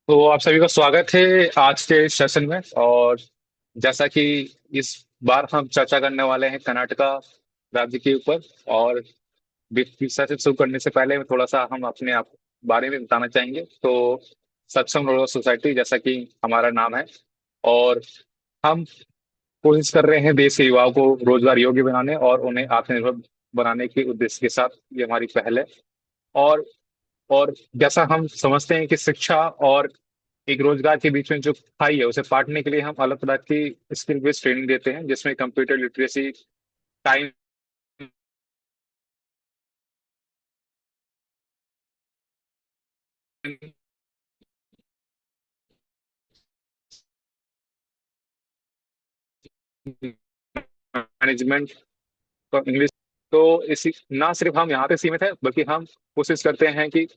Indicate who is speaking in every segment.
Speaker 1: तो आप सभी का स्वागत है आज के सेशन में। और जैसा कि इस बार हम चर्चा करने वाले हैं कर्नाटका राज्य के ऊपर। और सेशन शुरू करने से पहले थोड़ा सा हम अपने आप बारे में बताना चाहेंगे। तो सक्षम रोजगार सोसाइटी जैसा कि हमारा नाम है, और हम कोशिश कर रहे हैं देश के युवाओं को रोजगार योग्य बनाने और उन्हें आत्मनिर्भर बनाने के उद्देश्य के साथ ये हमारी पहल है। और और जैसा हम समझते हैं कि शिक्षा और एक रोजगार के बीच में जो खाई है उसे पाटने के लिए हम अलग प्रकार की स्किल बेस्ड ट्रेनिंग देते हैं, जिसमें कंप्यूटर लिटरेसी, टाइम मैनेजमेंट और इंग्लिश। तो इसी ना सिर्फ हम यहाँ पे सीमित है, बल्कि हम कोशिश करते हैं कि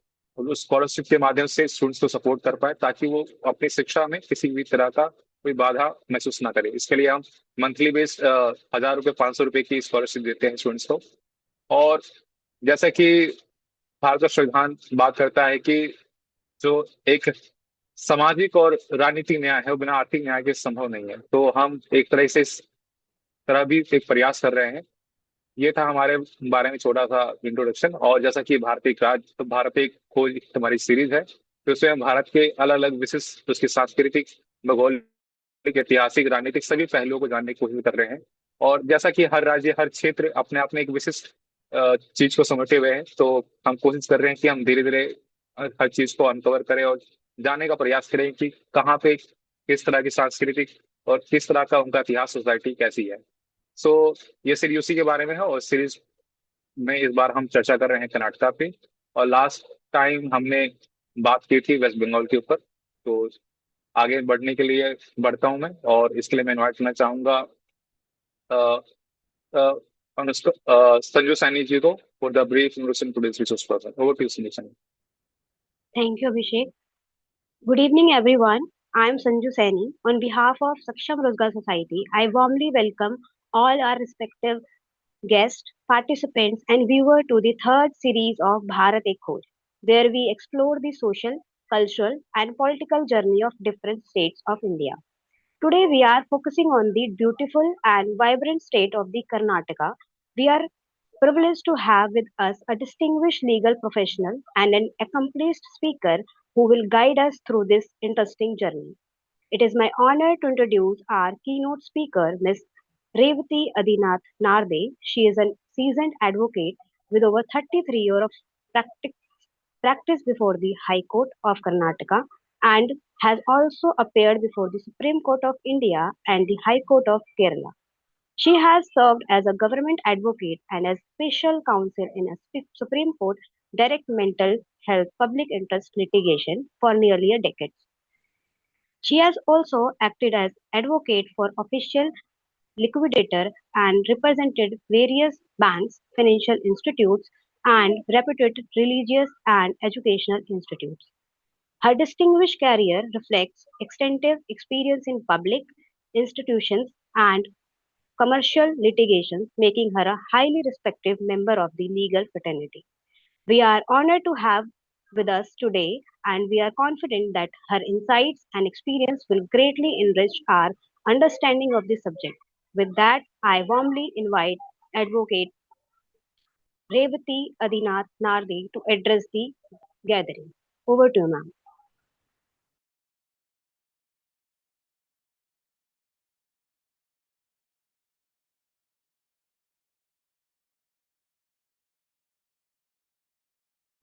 Speaker 1: स्कॉलरशिप के माध्यम से स्टूडेंट्स को सपोर्ट कर पाए, ताकि वो अपनी शिक्षा में किसी भी तरह का कोई बाधा महसूस ना करे। इसके लिए हम मंथली बेस्ड 1,000 रुपये, 500 रुपये की स्कॉलरशिप देते हैं स्टूडेंट्स को। और जैसा कि भारत का संविधान बात करता है कि जो एक सामाजिक और राजनीतिक न्याय है वो बिना आर्थिक न्याय के संभव नहीं है, तो हम एक तरह से इस तरह भी एक प्रयास कर रहे हैं। ये था हमारे बारे में छोटा सा इंट्रोडक्शन। और जैसा कि भारत एक राज्य, तो भारत एक खोज हमारी सीरीज है, तो उसमें हम भारत के अलग अलग विशिष्ट उसके सांस्कृतिक, भौगोलिक, ऐतिहासिक, राजनीतिक सभी पहलुओं को जानने की कोशिश कर रहे हैं। और जैसा कि हर राज्य, हर क्षेत्र अपने आप में एक विशिष्ट चीज को समेटे हुए हैं, तो हम कोशिश कर रहे हैं कि हम धीरे धीरे हर चीज को अनकवर करें और जानने का प्रयास करें कि कहाँ पे किस तरह की सांस्कृतिक और किस तरह का उनका इतिहास, सोसाइटी कैसी है। सो ये सीरीज उसी के बारे में है। और सीरीज में इस बार हम चर्चा कर रहे हैं कर्नाटका पे। और लास्ट टाइम हमने बात की थी वेस्ट बंगाल के ऊपर। तो आगे बढ़ने के लिए बढ़ता हूं मैं, और इसके लिए मैं इनवाइट करना चाहूंगा अ, अ, संजू सैनी जी को for the brief introduction to this resource person. Over to Sanju Saini.
Speaker 2: Thank you, Abhishek. Good evening, everyone. I am Sanju Saini. On behalf of Saksham Rozgar Society, I warmly welcome all our respective guests, participants, and viewers to the third series of Bharat Ek Khoj, where we explore the social, cultural, and political journey of different states of India. Today, we are focusing on the beautiful and vibrant state of the Karnataka. We are privileged to have with us a distinguished legal professional and an accomplished speaker who will guide us through this interesting journey. It is my honor to introduce our keynote speaker, Ms. Revati Adinath Narde. She is a seasoned advocate with over 33 years of practice practiced before the High Court of Karnataka and has also appeared before the Supreme Court of India and the High Court of Kerala. She has served as a government advocate and as special counsel in a Supreme Court direct mental health public interest litigation for nearly a decade. She has also acted as advocate for official liquidator and represented various banks, financial institutes, and reputed religious and educational institutes. Her distinguished career reflects extensive experience in public institutions and commercial litigations, making her a highly respected member of the legal fraternity. We are honored to have with us today, and we are confident that her insights and experience will greatly enrich our understanding of the subject. With that, I warmly invite Advocate Revati Adinath Nardi to address the gathering. Over to you, ma'am.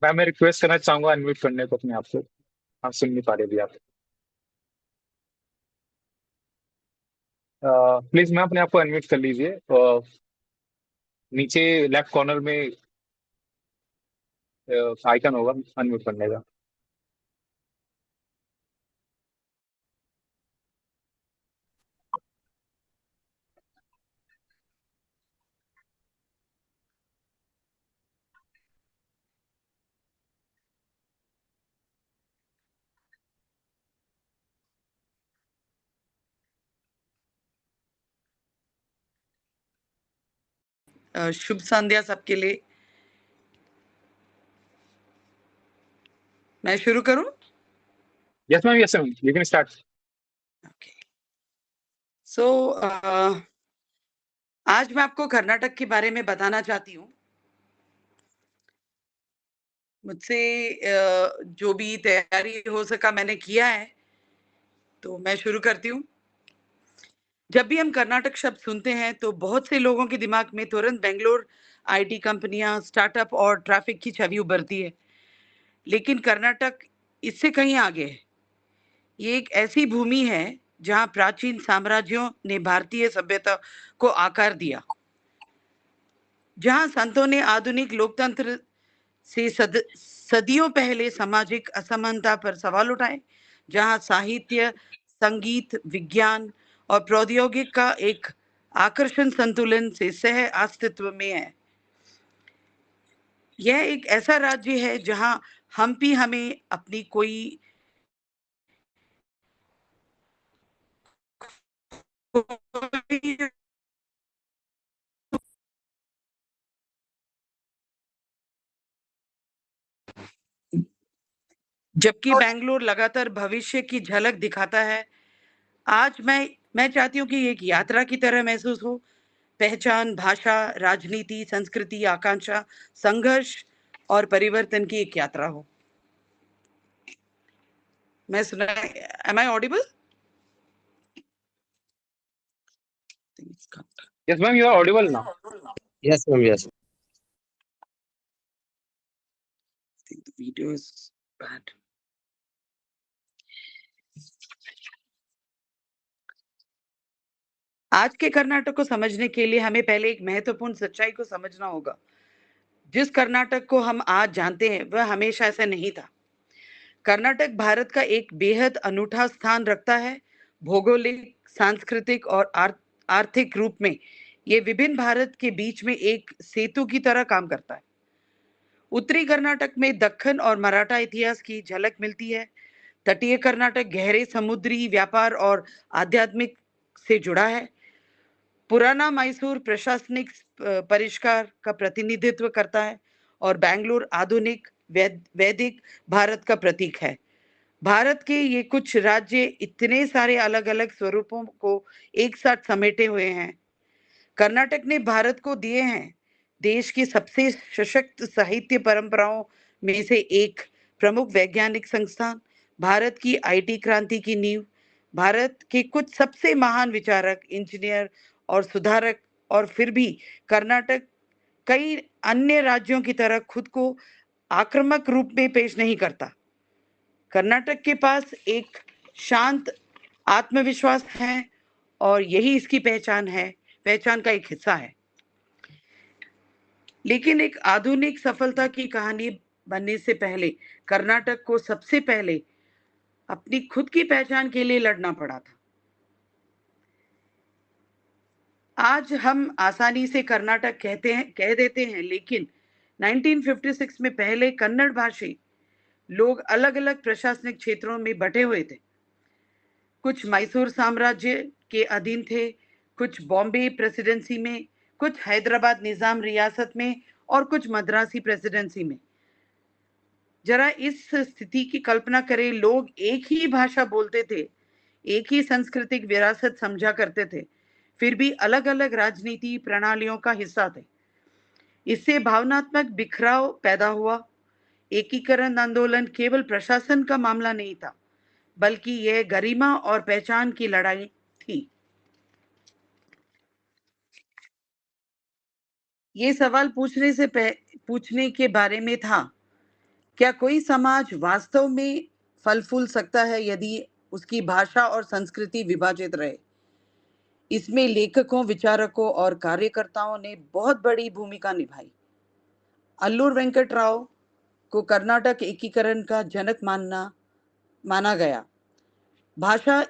Speaker 1: मैं request करना चाहूंगा unmute करने को अपने आप को। आप सुन नहीं पा रहे अभी आप। प्लीज मैं अपने आप को अनम्यूट कर लीजिए। नीचे लेफ्ट कॉर्नर में आइकन होगा अनम्यूट करने का।
Speaker 3: शुभ संध्या सबके लिए। मैं शुरू करूं?
Speaker 1: Yes, ma'am. Yes, ma'am. You can start.
Speaker 3: Okay. So आज मैं आपको कर्नाटक के बारे में बताना चाहती हूँ। मुझसे जो भी तैयारी हो सका मैंने किया है, तो मैं शुरू करती हूँ। जब भी हम कर्नाटक शब्द सुनते हैं तो बहुत से लोगों के दिमाग में तुरंत बेंगलोर, आईटी कंपनियां, स्टार्टअप और ट्रैफिक की छवि उभरती है। लेकिन कर्नाटक इससे कहीं आगे है। ये एक ऐसी भूमि है जहां प्राचीन साम्राज्यों ने भारतीय सभ्यता को आकार दिया, जहां संतों ने आधुनिक लोकतंत्र से सदियों पहले सामाजिक असमानता पर सवाल उठाए, जहां साहित्य, संगीत, विज्ञान और प्रौद्योगिकी का एक आकर्षण संतुलन से सह अस्तित्व में है। यह एक ऐसा राज्य है जहां हम्पी हमें अपनी कोई जबकि बेंगलुरु लगातार भविष्य की झलक दिखाता है। आज मैं चाहती हूँ कि एक यात्रा की तरह महसूस हो। पहचान, भाषा, राजनीति, संस्कृति, आकांक्षा, संघर्ष और परिवर्तन की एक यात्रा हो। मैं सुना, am I audible?
Speaker 1: Yes, ma'am. You are audible now.
Speaker 4: Yes, ma'am. Yes.
Speaker 3: I think the video is bad. आज के कर्नाटक को समझने के लिए हमें पहले एक महत्वपूर्ण सच्चाई को समझना होगा। जिस कर्नाटक को हम आज जानते हैं वह हमेशा ऐसा नहीं था। कर्नाटक भारत का एक बेहद अनूठा स्थान रखता है। भौगोलिक, सांस्कृतिक और आर्थिक रूप में ये विभिन्न भारत के बीच में एक सेतु की तरह काम करता है। उत्तरी कर्नाटक में दक्कन और मराठा इतिहास की झलक मिलती है। तटीय कर्नाटक गहरे समुद्री व्यापार और आध्यात्मिक से जुड़ा है। पुराना मैसूर प्रशासनिक परिष्कार का प्रतिनिधित्व करता है और बेंगलुरु आधुनिक वैदिक भारत का प्रतीक है। भारत के ये कुछ राज्य इतने सारे अलग अलग स्वरूपों को एक साथ समेटे हुए हैं। कर्नाटक ने भारत को दिए हैं देश की सबसे सशक्त साहित्य परंपराओं में से एक, प्रमुख वैज्ञानिक संस्थान, भारत की आईटी क्रांति की नींव, भारत के कुछ सबसे महान विचारक, इंजीनियर और सुधारक। और फिर भी कर्नाटक कई अन्य राज्यों की तरह खुद को आक्रामक रूप में पेश नहीं करता। कर्नाटक के पास एक शांत आत्मविश्वास है और यही इसकी पहचान का एक हिस्सा है। लेकिन एक आधुनिक सफलता की कहानी बनने से पहले कर्नाटक को सबसे पहले अपनी खुद की पहचान के लिए लड़ना पड़ा था। आज हम आसानी से कर्नाटक कह देते हैं, लेकिन 1956 में पहले कन्नड़ भाषी लोग अलग अलग प्रशासनिक क्षेत्रों में बटे हुए थे। कुछ मैसूर साम्राज्य के अधीन थे, कुछ बॉम्बे प्रेसिडेंसी में, कुछ हैदराबाद निजाम रियासत में और कुछ मद्रासी प्रेसिडेंसी में। जरा इस स्थिति की कल्पना करें। लोग एक ही भाषा बोलते थे, एक ही सांस्कृतिक विरासत समझा करते थे, फिर भी अलग अलग राजनीति प्रणालियों का हिस्सा थे। इससे भावनात्मक बिखराव पैदा हुआ। एकीकरण आंदोलन केवल प्रशासन का मामला नहीं था, बल्कि यह गरिमा और पहचान की लड़ाई थी। ये सवाल पूछने के बारे में था, क्या कोई समाज वास्तव में फल फूल सकता है यदि उसकी भाषा और संस्कृति विभाजित रहे? इसमें लेखकों, विचारकों और कार्यकर्ताओं ने बहुत बड़ी भूमिका निभाई। अल्लूर वेंकट राव को कर्नाटक एकीकरण का जनक माना गया। भाषा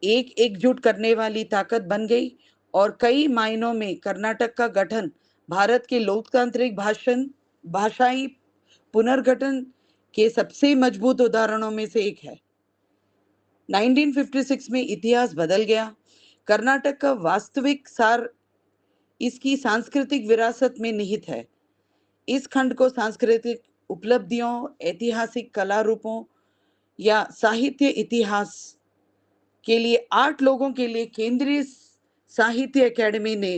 Speaker 3: एक एकजुट करने वाली ताकत बन गई और कई मायनों में कर्नाटक का गठन भारत के लोकतांत्रिक भाषाई पुनर्गठन के सबसे मजबूत उदाहरणों में से एक है। 1956 में इतिहास बदल गया। कर्नाटक का वास्तविक सार इसकी सांस्कृतिक विरासत में निहित है। इस खंड को सांस्कृतिक उपलब्धियों, ऐतिहासिक कला रूपों, या साहित्य इतिहास के लिए 8 लोगों के लिए केंद्रीय साहित्य अकादमी ने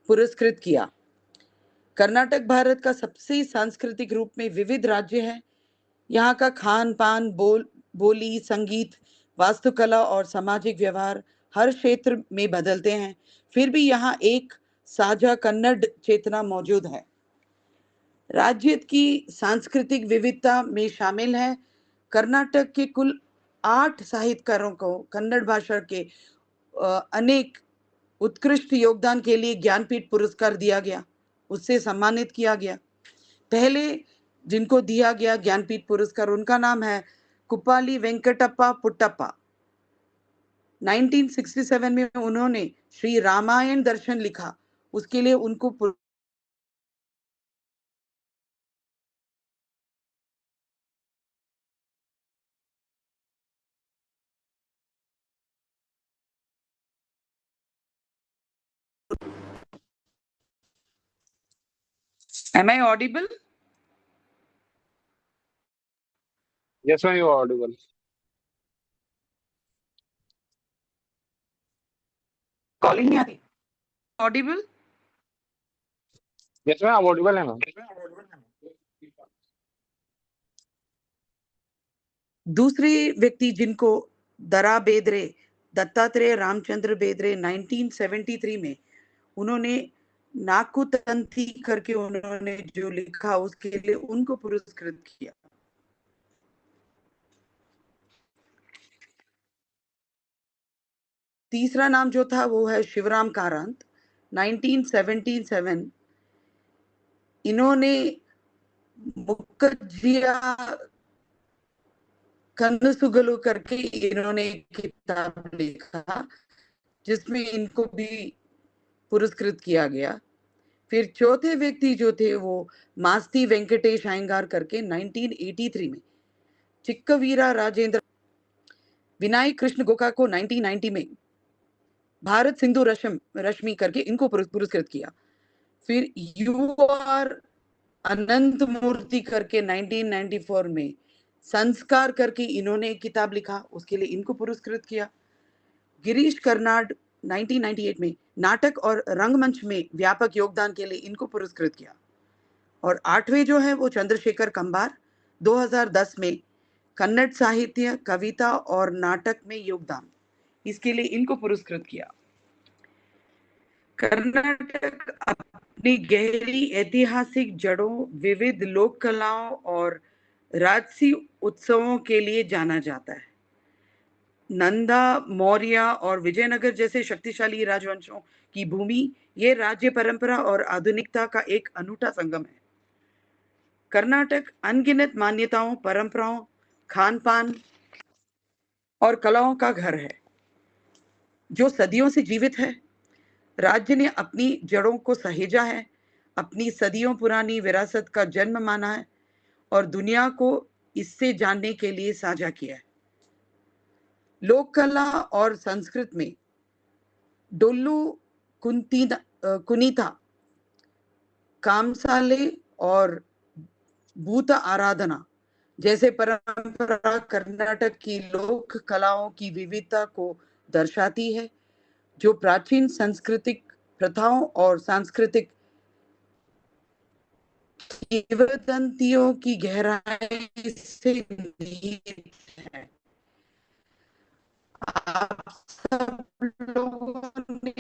Speaker 3: पुरस्कृत किया। कर्नाटक भारत का सबसे सांस्कृतिक रूप में विविध राज्य है। यहाँ का खान पान, बोली, संगीत, वास्तुकला और सामाजिक व्यवहार हर क्षेत्र में बदलते हैं, फिर भी यहाँ एक साझा कन्नड़ चेतना मौजूद है। राज्य की सांस्कृतिक विविधता में शामिल है कर्नाटक के कुल 8 साहित्यकारों को कन्नड़ भाषा के अनेक उत्कृष्ट योगदान के लिए ज्ञानपीठ पुरस्कार दिया गया, उससे सम्मानित किया गया। पहले जिनको दिया गया ज्ञानपीठ पुरस्कार, उनका नाम है कुप्पाली वेंकटप्पा पुट्टप्पा। 1967 में उन्होंने श्री रामायण दर्शन लिखा, उसके लिए उनको Am I audible?
Speaker 1: Yes, ma'am, you are audible.
Speaker 3: Calling नहीं आती। Audible?
Speaker 1: Yes, ma'am, आप audible है मैम।
Speaker 3: दूसरे व्यक्ति जिनको दरा बेदरे, दत्तात्रेय रामचंद्र बेदरे 1973 में उन्होंने नाकुतंती करके उन्होंने जो लिखा, उसके लिए उनको पुरस्कृत किया। तीसरा नाम जो था वो है शिवराम कारंत। 1977 इन्होंने मुक्कजिया कन्नसुगलु करके इन्होंने एक किताब लिखा, जिसमें इनको भी पुरस्कृत किया गया। फिर चौथे व्यक्ति जो थे वो मास्ती वेंकटेश अयंगार करके 1983 में, चिक्कवीरा राजेंद्र, विनायक कृष्ण गोका को 1990 में, भारत सिंधु रश्मि करके इनको पुरस्कृत किया। फिर यूआर अनंत मूर्ति करके 1994 में संस्कार करके इन्होंने एक किताब लिखा, उसके लिए इनको पुरस्कृत किया। गिरीश कर्नाड 1998 में नाटक और रंगमंच में व्यापक योगदान के लिए इनको पुरस्कृत किया। और 8वें जो है वो चंद्रशेखर कंबार, 2010 में कन्नड़ साहित्य, कविता और नाटक में योगदान, इसके लिए इनको पुरस्कृत किया। कर्नाटक अपनी गहरी ऐतिहासिक जड़ों, विविध लोक कलाओं और राजसी उत्सवों के लिए जाना जाता है। नंदा, मौर्य और विजयनगर जैसे शक्तिशाली राजवंशों की भूमि, ये राज्य परंपरा और आधुनिकता का एक अनूठा संगम है। कर्नाटक अनगिनत मान्यताओं, परंपराओं, खान पान और कलाओं का घर है, जो सदियों से जीवित है। राज्य ने अपनी जड़ों को सहेजा है, अपनी सदियों पुरानी विरासत का जन्म माना है और दुनिया को इससे जानने के लिए साझा किया है। लोक कला और संस्कृत में डोल्लू कुनीता, कामसाले और भूत आराधना जैसे परंपरा कर्नाटक की लोक कलाओं की विविधता को दर्शाती है, जो प्राचीन सांस्कृतिक प्रथाओं और सांस्कृतिक किंवदंतियों की गहराई से निहित है। आप सब लोगों ने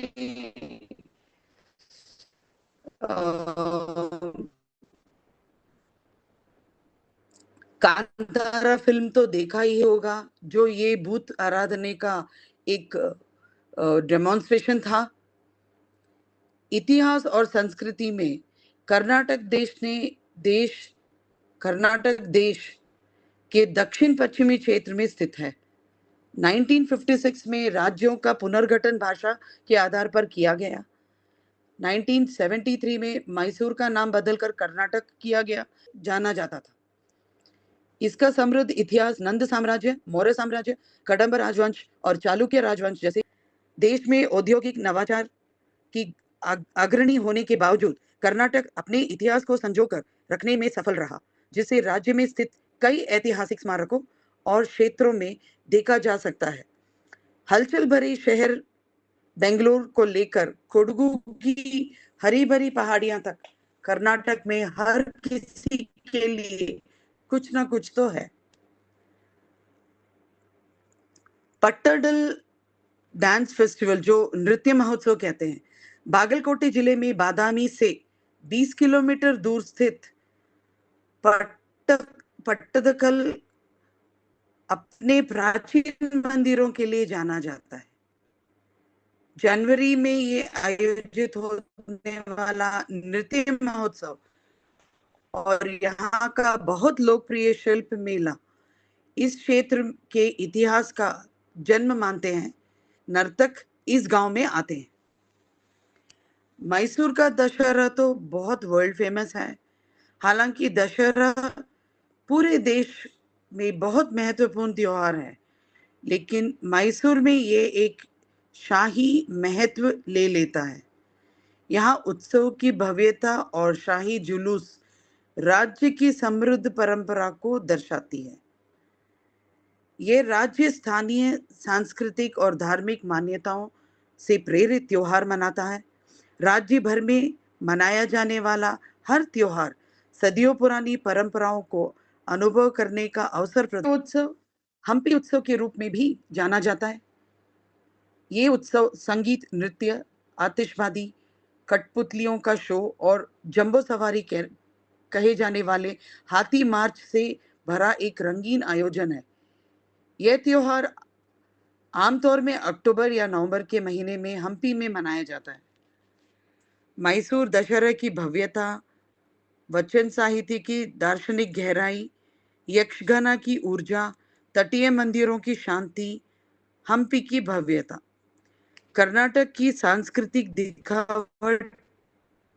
Speaker 3: कांतारा फिल्म तो देखा ही होगा, जो ये भूत आराधने का एक डेमोन्स्ट्रेशन था। इतिहास और संस्कृति में कर्नाटक देश के दक्षिण पश्चिमी क्षेत्र में स्थित है। 1956 में राज्यों का पुनर्गठन भाषा के आधार पर किया गया। 1973 में मैसूर का नाम बदलकर कर्नाटक किया गया, जाना जाता था। इसका समृद्ध इतिहास नंद साम्राज्य, मौर्य साम्राज्य, कदंब राजवंश और चालुक्य राजवंश जैसे देश में औद्योगिक नवाचार की अग्रणी होने के बावजूद कर्नाटक अपने इतिहास को संजोकर रखने में सफल रहा, जिससे राज्य में स्थित कई ऐतिहासिक स्मारकों और क्षेत्रों में देखा जा सकता है। हलचल भरे शहर बेंगलुरु को लेकर कोडगु की हरी भरी पहाड़ियां तक कर्नाटक में हर किसी के लिए कुछ ना कुछ तो है। पट्टडल डांस फेस्टिवल, जो नृत्य महोत्सव कहते हैं, बागलकोटे जिले में बादामी से 20 किलोमीटर दूर स्थित पट्टदकल अपने प्राचीन मंदिरों के लिए जाना जाता है। जनवरी में ये आयोजित होने वाला नृत्य महोत्सव और यहाँ का बहुत लोकप्रिय शिल्प मेला इस क्षेत्र के इतिहास का जन्म मानते हैं। नर्तक इस गांव में आते हैं। मैसूर का दशहरा तो बहुत वर्ल्ड फेमस है। हालांकि दशहरा पूरे देश में बहुत महत्वपूर्ण त्योहार है, लेकिन मैसूर में ये एक शाही महत्व ले लेता है। यहाँ उत्सव की भव्यता और शाही जुलूस राज्य की समृद्ध परंपरा को दर्शाती है। ये राज्य स्थानीय सांस्कृतिक और धार्मिक मान्यताओं से प्रेरित त्योहार मनाता है। राज्य भर में मनाया जाने वाला हर त्योहार सदियों पुरानी परंपराओं को अनुभव करने का अवसर प्रदान। उत्सव हम्पी उत्सव के रूप में भी जाना जाता है। ये उत्सव संगीत, नृत्य, आतिशबाजी, कठपुतलियों का शो और जंबो सवारी कहे जाने वाले हाथी मार्च से भरा एक रंगीन आयोजन है। यह त्योहार आमतौर में अक्टूबर या नवंबर के महीने में हम्पी में मनाया जाता है। मैसूर दशहरा की भव्यता, वचन साहित्य की दार्शनिक गहराई, यक्षगाना की ऊर्जा, तटीय मंदिरों की शांति, हम्पी की भव्यता कर्नाटक की सांस्कृतिक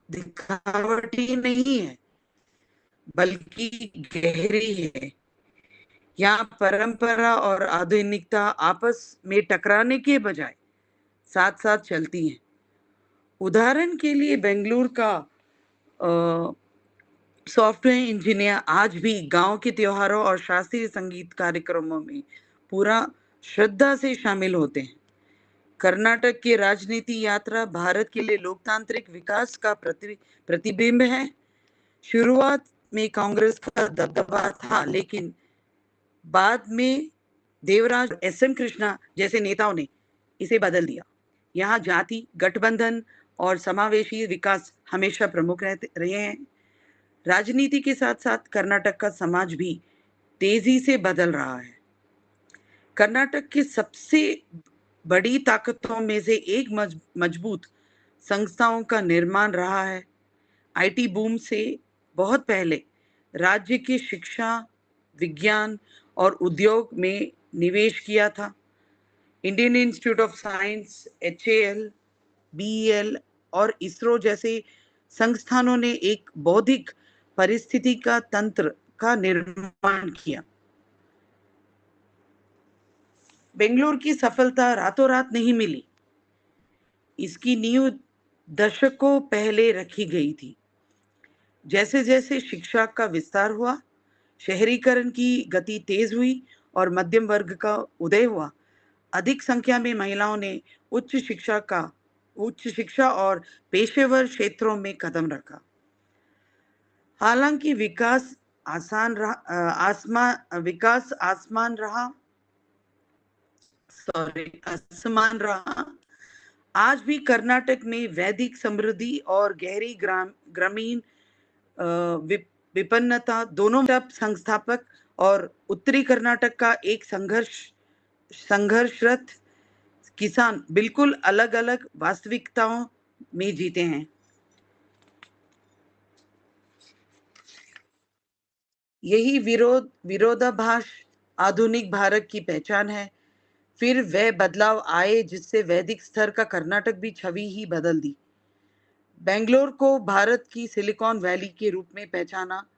Speaker 3: दिखावट ही नहीं है, बल्कि गहरी है। यहाँ परंपरा और आधुनिकता आपस में टकराने के बजाय साथ साथ चलती हैं। उदाहरण के लिए बेंगलुरु का सॉफ्टवेयर इंजीनियर आज भी गांव के त्योहारों और शास्त्रीय संगीत कार्यक्रमों में पूरा श्रद्धा से शामिल होते हैं। कर्नाटक की राजनीति यात्रा भारत के लिए लोकतांत्रिक विकास का प्रतिबिंब है। शुरुआत में कांग्रेस का दबदबा था, लेकिन बाद में देवराज एस.एम. कृष्णा जैसे नेताओं ने इसे बदल दिया। यहाँ जाति, गठबंधन और समावेशी विकास हमेशा प्रमुख रहे हैं। राजनीति के साथ साथ कर्नाटक का समाज भी तेजी से बदल रहा है। कर्नाटक की सबसे बड़ी ताकतों में से एक मजबूत संस्थाओं का निर्माण रहा है। आईटी बूम से बहुत पहले राज्य की शिक्षा, विज्ञान और उद्योग में निवेश किया था। Indian institute of science, HAL, BEL और इसरो जैसे संस्थानों ने एक बौद्धिक परिस्थिति का तंत्र का निर्माण किया। बेंगलुरु की सफलता रातों रात नहीं मिली। इसकी नींव दशकों पहले रखी गई थी। जैसे जैसे शिक्षा का विस्तार हुआ, शहरीकरण की गति तेज हुई और मध्यम वर्ग का उदय हुआ, अधिक संख्या में महिलाओं ने उच्च शिक्षा और पेशेवर क्षेत्रों में कदम रखा। हालांकि विकास असमान रहा। आज भी कर्नाटक में वैदिक समृद्धि और गहरी ग्रामीण विपन्नता दोनों संस्थापक और उत्तरी कर्नाटक का एक संघर्षरत किसान बिल्कुल अलग अलग वास्तविकताओं में जीते हैं। यही विरोधाभास आधुनिक भारत की पहचान है। फिर वह बदलाव आए जिससे वैदिक स्तर का कर्नाटक भी छवि ही बदल दी। बेंगलोर को भारत की सिलिकॉन वैली के रूप में पहचाना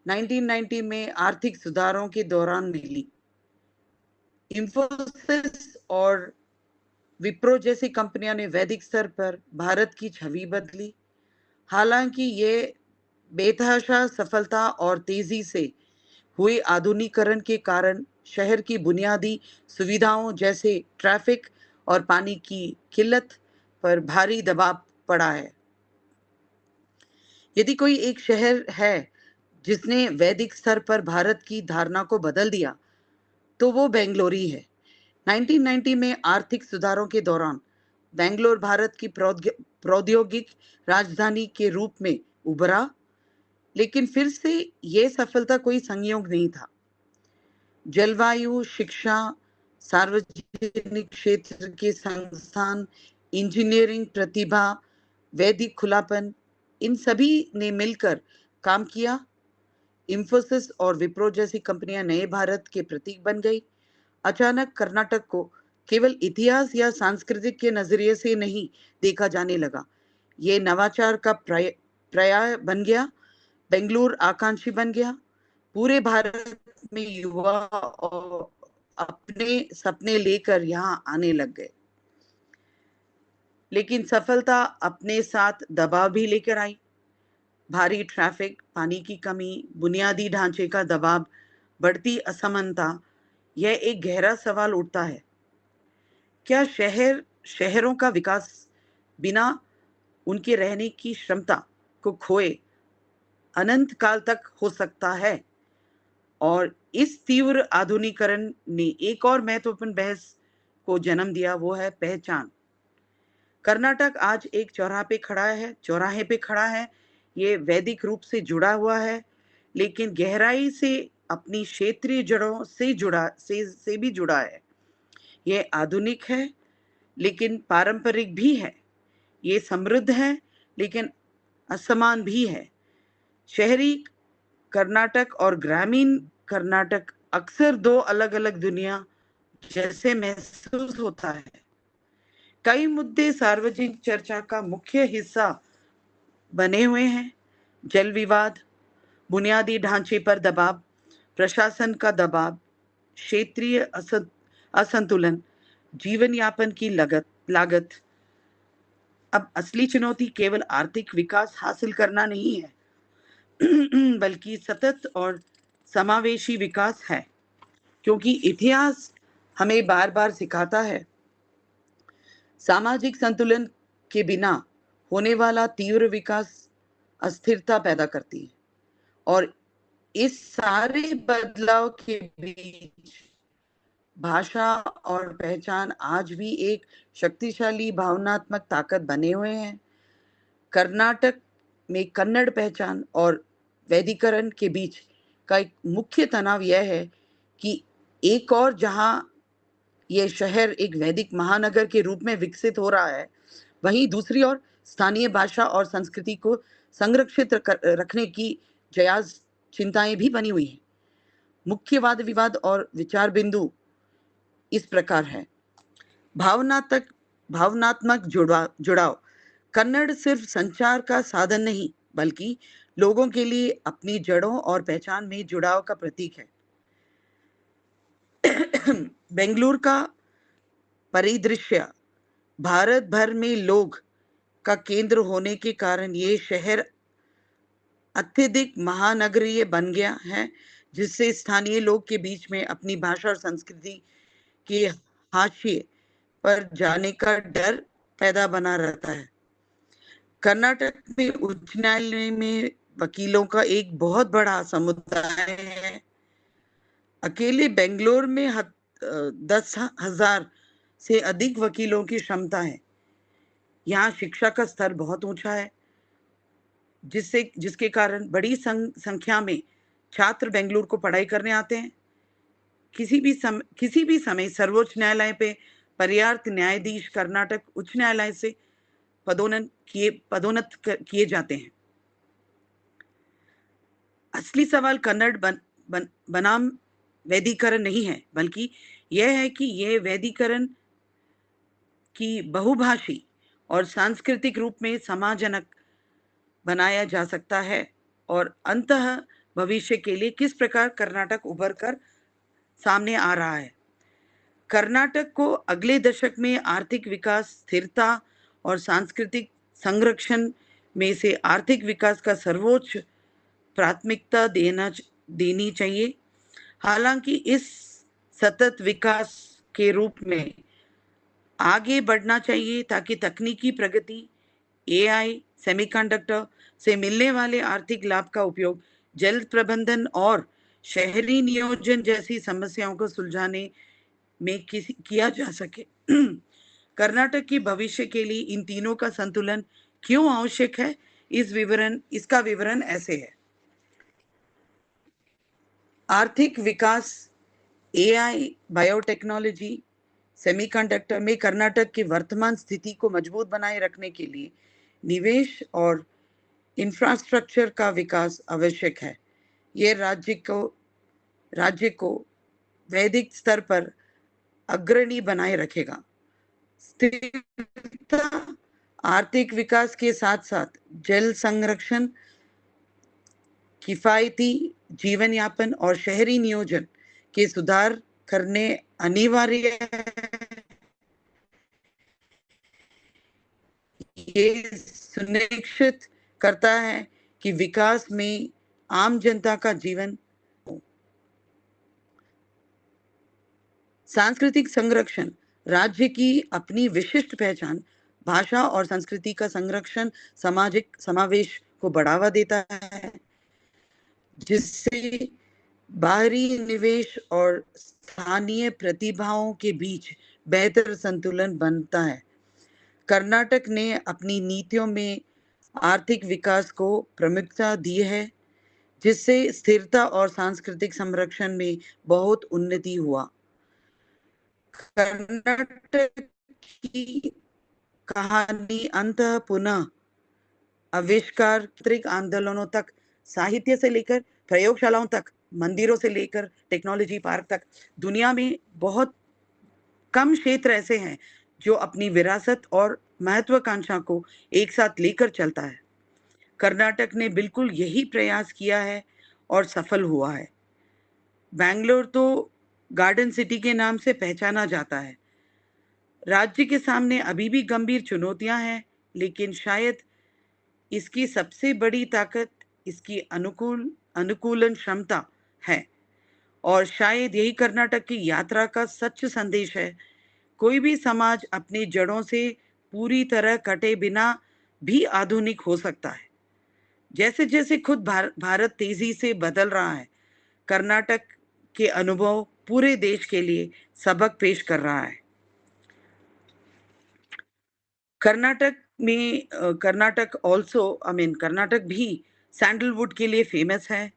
Speaker 3: 1990 में आर्थिक सुधारों के दौरान मिली। इंफोसिस और विप्रो जैसी कंपनियों ने वैदिक स्तर पर भारत की छवि बदली। हालांकि ये बेतहाशा सफलता और तेजी से हुए आधुनिकीकरण के कारण शहर की बुनियादी सुविधाओं जैसे ट्रैफिक और पानी की किल्लत पर भारी दबाव पड़ा है। यदि कोई एक शहर है जिसने वैदिक स्तर पर भारत की धारणा को बदल दिया, तो वो बेंगलोर ही है। 1990 में आर्थिक सुधारों के दौरान बेंगलोर भारत की प्रौद्योगिक राजधानी के रूप में उभरा, लेकिन फिर से ये सफलता कोई संयोग नहीं था। जलवायु, शिक्षा, सार्वजनिक क्षेत्र के संस्थान, इंजीनियरिंग प्रतिभा, वैदिक खुलापन, इन सभी ने मिलकर काम किया। इंफोसिस और विप्रो जैसी कंपनियां नए भारत के प्रतीक बन गई। अचानक कर्नाटक को केवल इतिहास या सांस्कृतिक के नजरिए से नहीं देखा जाने लगा, ये नवाचार का पर्याय बन गया। बेंगलुरु आकांक्षी बन गया। पूरे भारत में युवा और अपने सपने लेकर यहाँ आने लग गए। लेकिन सफलता अपने साथ दबाव भी लेकर आई। भारी ट्रैफिक, पानी की कमी, बुनियादी ढांचे का दबाव, बढ़ती असमानता, यह एक गहरा सवाल उठता है। क्या शहरों का विकास बिना उनके रहने की क्षमता को खोए अनंत काल तक हो सकता है? और इस तीव्र आधुनिकीकरण ने एक और महत्वपूर्ण बहस को जन्म दिया, वो है पहचान। कर्नाटक आज एक चौराहे पे खड़ा है। ये वैदिक रूप से जुड़ा हुआ है, लेकिन गहराई से अपनी क्षेत्रीय जड़ों से भी जुड़ा है। ये आधुनिक है, लेकिन पारंपरिक भी है। ये समृद्ध है, लेकिन असमान भी है। शहरी कर्नाटक और ग्रामीण कर्नाटक अक्सर दो अलग अलग दुनिया जैसे महसूस होता है। कई मुद्दे सार्वजनिक चर्चा का मुख्य हिस्सा बने हुए हैं। जल विवाद, बुनियादी ढांचे पर दबाव, प्रशासन का दबाव, क्षेत्रीय असंतुलन, जीवन यापन की लागत। अब असली चुनौती केवल आर्थिक विकास हासिल करना नहीं है, बल्कि सतत और समावेशी विकास है। क्योंकि इतिहास हमें बार बार सिखाता है, सामाजिक संतुलन के बिना होने वाला तीव्र विकास अस्थिरता पैदा करती है। और इस सारे बदलाव के बीच भाषा और पहचान आज भी एक शक्तिशाली भावनात्मक ताकत बने हुए हैं। कर्नाटक में कन्नड़ पहचान और वैदिकरण के बीच का एक मुख्य तनाव यह है कि एक और जहां यह शहर एक वैदिक महानगर के रूप में विकसित हो रहा है, वहीं दूसरी ओर स्थानीय भाषा और संस्कृति को संरक्षित रखने की जायज चिंताएं भी बनी हुई हैं। मुख्य वाद विवाद और विचार बिंदु इस प्रकार है। भावनात्मक जुड़ाव। कन्नड़ सिर्फ संचार का साधन नहीं, बल्कि लोगों के लिए अपनी जड़ों और पहचान में जुड़ाव का प्रतीक है। बेंगलुरु का परिदृश्य भारत भर में लोग का केंद्र होने के कारण ये शहर अत्यधिक महानगरीय बन गया है, जिससे स्थानीय लोग के बीच में अपनी भाषा और संस्कृति के हाशिए पर जाने का डर पैदा बना रहता है। कर्नाटक में उच्च न्यायालय में वकीलों का एक बहुत बड़ा समुदाय है। अकेले बेंगलोर में 10,000 से अधिक वकीलों की क्षमता है। यहाँ शिक्षा का स्तर बहुत ऊंचा है, जिसके कारण बड़ी संख्या में छात्र बेंगलुरु को पढ़ाई करने आते हैं। किसी भी समय सर्वोच्च न्यायालय पे पर्याप्त न्यायाधीश कर्नाटक उच्च न्यायालय से पदोन्नत किए जाते हैं। असली सवाल कन्नड़ बनाम वैदिकरण नहीं है, बल्कि यह है कि यह वैदिकरण की बहुभाषी और सांस्कृतिक रूप में समाजजनक बनाया जा सकता है, और अंततः भविष्य के लिए किस प्रकार कर्नाटक उभर कर सामने आ रहा है। कर्नाटक को अगले दशक में आर्थिक विकास, स्थिरता और सांस्कृतिक संरक्षण में से आर्थिक विकास का सर्वोच्च प्राथमिकता देनी चाहिए। हालांकि इस सतत विकास के रूप में आगे बढ़ना चाहिए ताकि तकनीकी प्रगति, एआई, सेमीकंडक्टर से मिलने वाले आर्थिक लाभ का उपयोग जल प्रबंधन और शहरी नियोजन जैसी समस्याओं को सुलझाने में किया जा सके। कर्नाटक के भविष्य के लिए इन तीनों का संतुलन क्यों आवश्यक है, इसका विवरण ऐसे है। आर्थिक विकास, एआई, बायोटेक्नोलॉजी, सेमीकंडक्टर में कर्नाटक की वर्तमान स्थिति को मजबूत बनाए रखने के लिए निवेश और इंफ्रास्ट्रक्चर का विकास आवश्यक है। यह राज्य को वैश्विक स्तर पर अग्रणी बनाए रखेगा। स्थिरता, आर्थिक विकास के साथ साथ जल संरक्षण, किफायती जीवन यापन और शहरी नियोजन के सुधार करने अनिवार्य है। ये सुनिश्चित करता है कि विकास में आम जनता का जीवन हो। सांस्कृतिक संरक्षण, राज्य की अपनी विशिष्ट पहचान, भाषा और संस्कृति का संरक्षण सामाजिक समावेश को बढ़ावा देता है, जिससे बाहरी निवेश और स्थानीय प्रतिभाओं के बीच बेहतर संतुलन बनता है। कर्नाटक ने अपनी नीतियों में आर्थिक विकास को प्रमुखता दी है, जिससे स्थिरता और सांस्कृतिक संरक्षण में बहुत उन्नति हुआ। कर्नाटक की कहानी अंततः पुनः आविष्कार, आंदोलनों तक, साहित्य से लेकर प्रयोगशालाओं तक, मंदिरों से लेकर टेक्नोलॉजी पार्क तक, दुनिया में बहुत कम क्षेत्र ऐसे हैं जो अपनी विरासत और महत्वाकांक्षा को एक साथ लेकर चलता है। कर्नाटक ने बिल्कुल यही प्रयास किया है और सफल हुआ है। बैंगलोर तो गार्डन सिटी के नाम से पहचाना जाता है। राज्य के सामने अभी भी गंभीर चुनौतियां हैं, लेकिन शायद इसकी सबसे बड़ी ताकत इसकी अनुकूलन क्षमता है, और शायद यही कर्नाटक की यात्रा का सच संदेश है। कोई भी समाज अपनी जड़ों से पूरी तरह कटे बिना भी आधुनिक हो सकता है। जैसे जैसे खुद भारत तेजी से बदल रहा है, कर्नाटक के अनुभव पूरे देश के लिए सबक पेश कर रहा है। कर्नाटक भी सैंडलवुड के लिए फेमस है।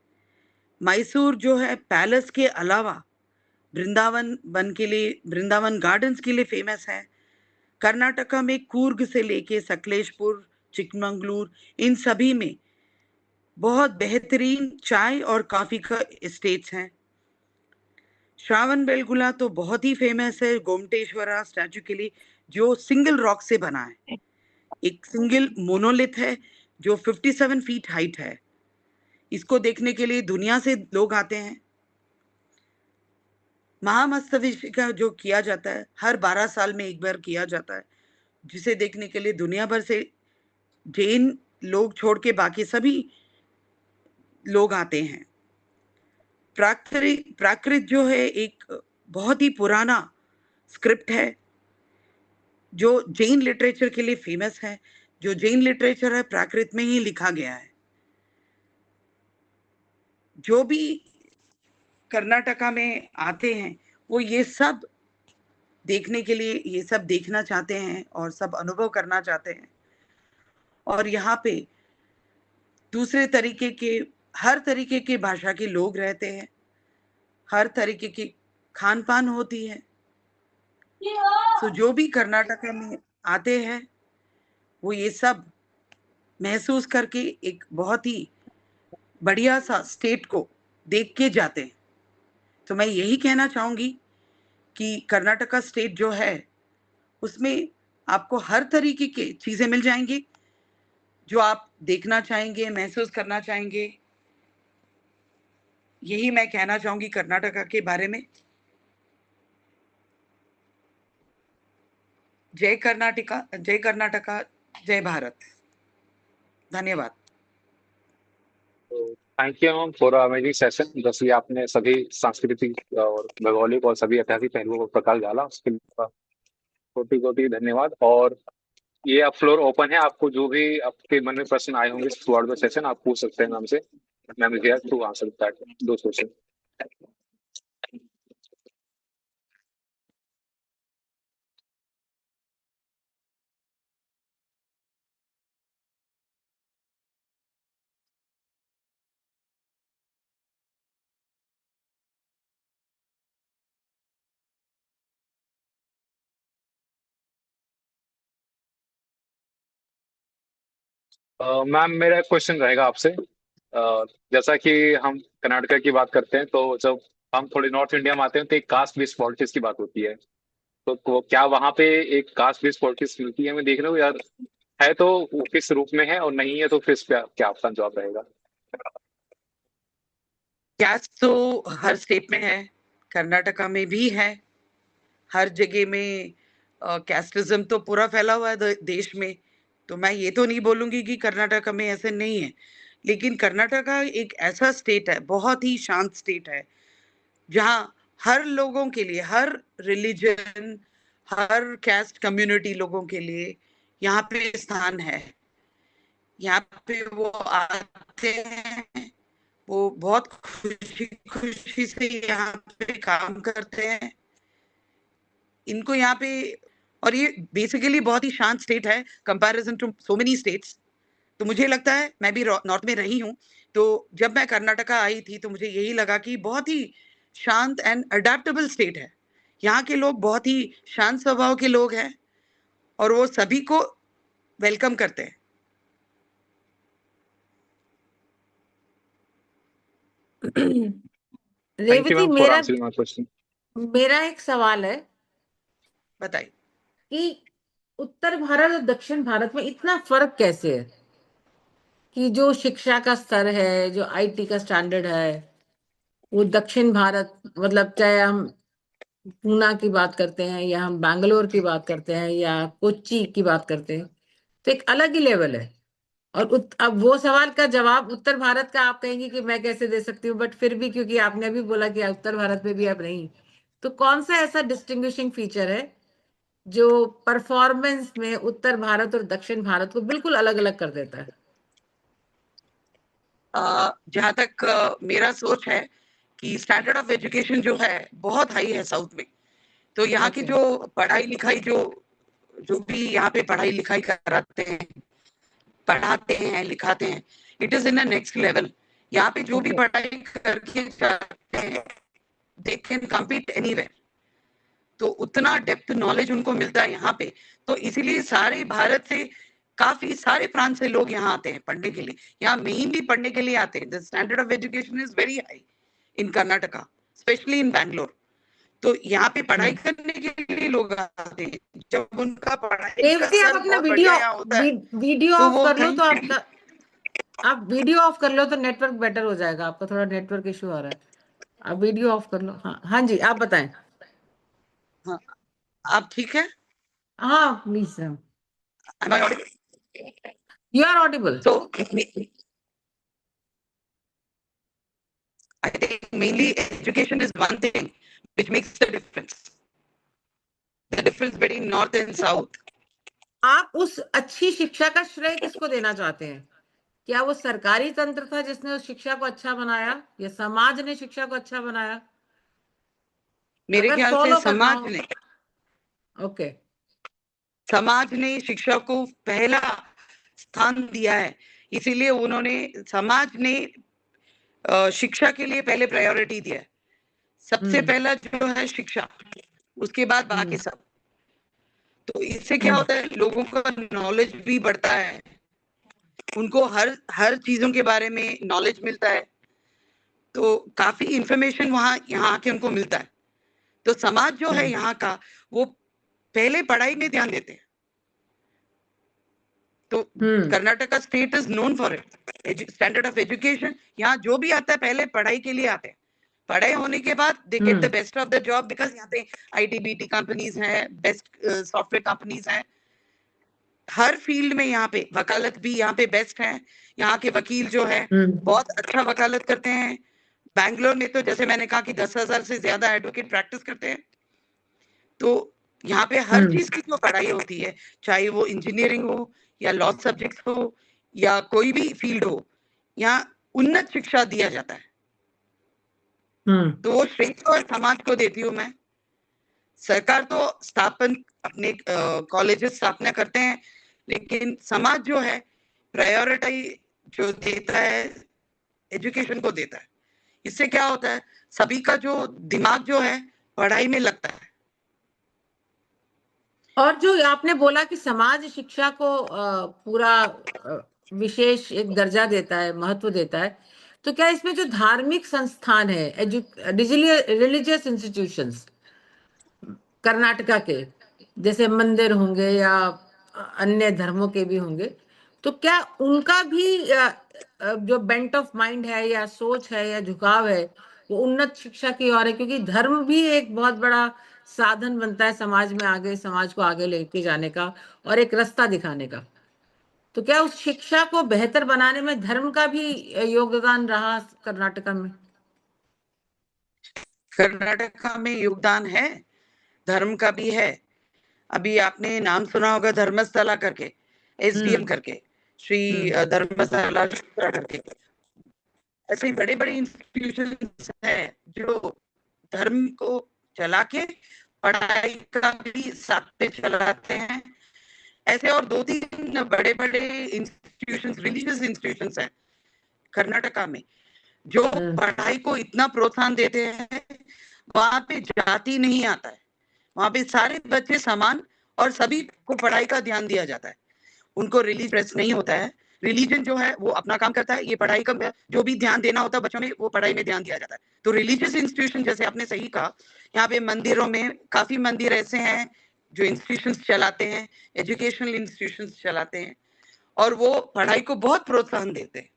Speaker 3: मैसूर जो है पैलेस के अलावा वृंदावन गार्डन्स के लिए फेमस है। कर्नाटका में कूर्ग से लेके सकलेशपुर, चिकमंगलूर, इन सभी में बहुत बेहतरीन चाय और कॉफी का एस्टेट्स हैं। श्रावण बेलगुला तो बहुत ही फेमस है गोमटेश्वरा स्टैचू के लिए, जो सिंगल रॉक से बना है। एक सिंगल मोनोलिथ है जो 57 फीट हाइट है। इसको देखने के लिए दुनिया से लोग आते हैं। महामस्तकाभिषेक जो किया जाता है, हर 12 साल में एक बार किया जाता है, जिसे देखने के लिए दुनिया भर से जैन लोग छोड़ के बाकी सभी लोग आते हैं। प्राकृत जो है एक बहुत ही पुराना स्क्रिप्ट है जो जैन लिटरेचर के लिए फेमस है। जो जैन लिटरेचर है प्राकृत में ही लिखा गया है। जो भी कर्नाटका में आते हैं वो ये सब देखने के लिए, ये सब देखना चाहते हैं और सब अनुभव करना चाहते हैं। और यहाँ पे हर तरीके के भाषा के लोग रहते हैं, हर तरीके की खान पान होती है। तो जो भी कर्नाटका में आते हैं वो ये सब महसूस करके एक बहुत ही बढ़िया सा स्टेट को देख के जाते हैं। तो मैं यही कहना चाहूंगी कि कर्नाटका स्टेट जो है उसमें आपको हर तरीके की चीजें मिल जाएंगी जो आप देखना चाहेंगे, महसूस करना चाहेंगे। यही मैं कहना चाहूंगी कर्नाटका के बारे में। जय कर्नाटका, जय भारत। धन्यवाद।
Speaker 1: तो thank you ma'am for amazing session. जैसे आपने सभी सांस्कृतिक और भौगोलिक और सभी ऐतिहासिक पहलुओं पर प्रकाश डाला, उसके लिए कोटि कोटि धन्यवाद। और ये अब फ्लोर ओपन है, आपको जो भी आपके मन में प्रश्न आए होंगे थ्रू आउट द सेशन आप पूछ सकते हैं मैम से। Ma'am is here to answer that दो क्वेश्चन। मैम मेरा क्वेश्चन रहेगा आपसे। जैसा कि हम कर्नाटका की बात करते हैं, तो जब हम थोड़े नॉर्थ इंडिया में आते हैं तो एक कास्ट बेस्ड पॉलिटिक्स की बात होती है। तो क्या वहाँ पे एक कास्ट बेस्ड पॉलिटिक्स मिलती है, मैं देख रहा हूँ यार, है तो वो किस रूप में है, और नहीं है तो फिर क्या क्या आपका जवाब रहेगा?
Speaker 3: कैस्ट तो हर स्टेट में है, कर्नाटका में भी है, हर जगह में कैस्टिज्म तो पूरा फैला हुआ है देश में। तो मैं ये तो नहीं बोलूंगी कि कर्नाटका में ऐसे नहीं है, लेकिन कर्नाटका एक ऐसा स्टेट है, बहुत ही शांत स्टेट है, जहाँ हर लोगों के लिए, हर रिलीजन, हर कैस्ट कम्युनिटी लोगों के लिए यहाँ पे स्थान है। यहाँ पे वो आते हैं, वो बहुत खुशी खुशी से यहाँ पे काम करते हैं। इनको यहाँ पे, और ये बेसिकली बहुत ही शांत स्टेट है comparison to so many states. तो मुझे लगता है, मैं भी नॉर्थ में रही हूँ, तो जब मैं कर्नाटका आई थी तो मुझे यही लगा कि बहुत ही शांत एंड अडेप्टेबल स्टेट है। यहाँ के लोग बहुत ही शांत स्वभाव के लोग हैं और वो सभी को वेलकम करते हैं।
Speaker 1: Thank you
Speaker 4: Revathi,
Speaker 1: ma'am for answering my question.
Speaker 4: मेरा एक सवाल है
Speaker 3: बताइए।
Speaker 4: कि उत्तर भारत और दक्षिण भारत में इतना फर्क कैसे है कि जो शिक्षा का स्तर है, जो आईटी का स्टैंडर्ड है, वो दक्षिण भारत, मतलब चाहे हम पूना की बात करते हैं या हम बैंगलोर की बात करते हैं या कोच्चि की बात करते हैं, तो एक अलग ही लेवल है। और अब वो सवाल का जवाब उत्तर भारत का आप कहेंगे कि मैं कैसे दे सकती हूँ, बट फिर भी क्योंकि आपने अभी बोला कि उत्तर भारत में भी अब नहीं, तो कौन सा ऐसा डिस्टिंग्विशिंग फीचर है जो परफॉर्मेंस में उत्तर भारत और दक्षिण भारत को बिल्कुल अलग अलग कर देता है?
Speaker 3: जहाँ तक मेरा सोच है कि स्टैंडर्ड ऑफ एजुकेशन जो है बहुत हाई है साउथ में। तो यहाँ की जो पढ़ाई लिखाई, जो जो भी यहाँ पे पढ़ाई लिखाई कराते हैं, पढ़ाते हैं, लिखाते हैं, it is in a next level. यहाँ पे जो भी पढ़ाई करके जाते हैं, दे कैन कम्पीट एनीवेयर। तो उतना डेप्थ नॉलेज उनको मिलता है यहाँ पे। तो इसीलिए सारे भारत से, काफी सारे प्रांत से लोग यहाँ आते हैं पढ़ने के लिए, यहाँ मेनली पढ़ने के लिए आते हैं। The standard of education is very high in Karnataka, specially in Bangalore. तो यहाँ पे पढ़ाई करने के लिए लोग आते हैं। जब उनका पढ़ाई का
Speaker 4: रेवती, आप
Speaker 3: स्तर
Speaker 4: अपना
Speaker 3: बहुत बढ़िया यहाँ होता है,
Speaker 4: वीडियो
Speaker 3: तो
Speaker 4: ऑफ
Speaker 3: वो
Speaker 4: कर लो,
Speaker 3: कहीं
Speaker 4: तो आपका, आप वीडियो ऑफ कर लो तो नेटवर्क बेटर हो जाएगा। आपका थोड़ा नेटवर्क इशू आ रहा है, आप वीडियो ऑफ कर लो। हाँ हाँ जी, आप बताएं।
Speaker 3: हाँ, आप ठीक है?
Speaker 4: हाँ please,
Speaker 3: Am I audible?
Speaker 4: You are audible.
Speaker 3: So I think mainly education is one thing which makes the difference. The difference between north and south.
Speaker 4: आप उस अच्छी शिक्षा का श्रेय किसको देना चाहते हैं? क्या वो सरकारी तंत्र था जिसने उस शिक्षा को अच्छा बनाया, या समाज ने शिक्षा को अच्छा बनाया?
Speaker 3: मेरे
Speaker 4: अगर
Speaker 3: ख्याल से
Speaker 4: फॉलो करना हो, ओके,
Speaker 3: समाज ने शिक्षा को पहला स्थान दिया है। इसीलिए उन्होंने, समाज ने शिक्षा के लिए पहले प्रायोरिटी दिया है। सबसे पहला जो है शिक्षा, उसके बाद बाकी सब। तो इससे क्या होता है, लोगों का नॉलेज भी बढ़ता है, उनको हर हर चीजों के बारे में नॉलेज मिलता है। तो काफी इंफॉर्मेशन वहां यहाँ आके उनको मिलता है। तो समाज जो है यहाँ का, वो पहले पढ़ाई में ध्यान देते हैं। तो Karnataka state is known for it. Standard of education, यहाँ जो भी आता है पहले पढ़ाई के लिए आते हैं। पढ़ाई होने के बाद they get the best of the job, because यहाँ पे आईटी बीटी कंपनीज हैं, बेस्ट सॉफ्टवेयर कंपनीज हैं। हर फील्ड में यहाँ पे वकालत भी यहाँ पे बेस्ट है। यहाँ के वकील जो है बहुत अच्छा वकालत करते हैं। बैंगलोर में तो जैसे मैंने कहा कि 10,000 से ज्यादा एडवोकेट प्रैक्टिस करते हैं। तो यहाँ पे हर चीज की जो पढ़ाई होती है, चाहे वो इंजीनियरिंग हो या लॉ सब्जेक्ट्स हो या कोई भी फील्ड हो, यहाँ उन्नत शिक्षा दिया जाता है। तो वो श्रेय तो समाज को देती हूँ मैं। सरकार तो स्थापन अपने कॉलेजेस स्थापना करते हैं, लेकिन समाज जो है प्रायोरिटी जो देता है एजुकेशन को देता है। इससे क्या होता है, सभी का जो दिमाग जो है पढ़ाई में लगता है।
Speaker 4: और जो आपने बोला कि समाज शिक्षा को पूरा विशेष एक दर्जा देता है, महत्व देता है, तो क्या इसमें जो धार्मिक संस्थान है, रिलीजियस इंस्टीट्यूशंस कर्नाटका के, जैसे मंदिर होंगे या अन्य धर्मों के भी होंगे, तो क्या उनका भी जो बेंट ऑफ माइंड है या सोच है या झुकाव है वो उन्नत शिक्षा की ओर है? क्योंकि धर्म भी एक बहुत बड़ा साधन बनता है समाज में आगे, समाज को आगे लेके जाने का और एक रास्ता दिखाने का। तो क्या उस शिक्षा को बेहतर बनाने में धर्म का भी योगदान रहा कर्नाटका में?
Speaker 3: कर्नाटका में योगदान है, धर्म का भी है। अभी आपने नाम सुना होगा धर्मस्थला करके, एसडीएम करके, श्री धर्मस्थला करके। ऐसे बड़े बड़े इंस्टीट्यूशंस हैं जो धर्म को चला के पढ़ाई का भी साथ पे चलाते हैं। ऐसे और 2-3 बड़े बड़े इंस्टीट्यूशंस, रिलीजियस इंस्टीट्यूशंस हैं कर्नाटका में, जो पढ़ाई को इतना प्रोत्साहन देते हैं। वहां पे जाति नहीं आता है, वहां पे सारे बच्चे समान और सभी को पढ़ाई का ध्यान दिया जाता है। उनको रिलीजियस नहीं होता है, रिलीजन जो है वो अपना काम करता है, ये पढ़ाई का जो भी ध्यान देना होता है बच्चों में, वो पढ़ाई में ध्यान दिया जाता है। तो रिलीजियस इंस्टीट्यूशन, जैसे आपने सही कहा, यहाँ पे मंदिरों में काफी मंदिर ऐसे हैं जो इंस्टीट्यूशंस चलाते हैं, एजुकेशनल इंस्टीट्यूशंस चलाते हैं, और वो पढ़ाई को बहुत प्रोत्साहन देते हैं।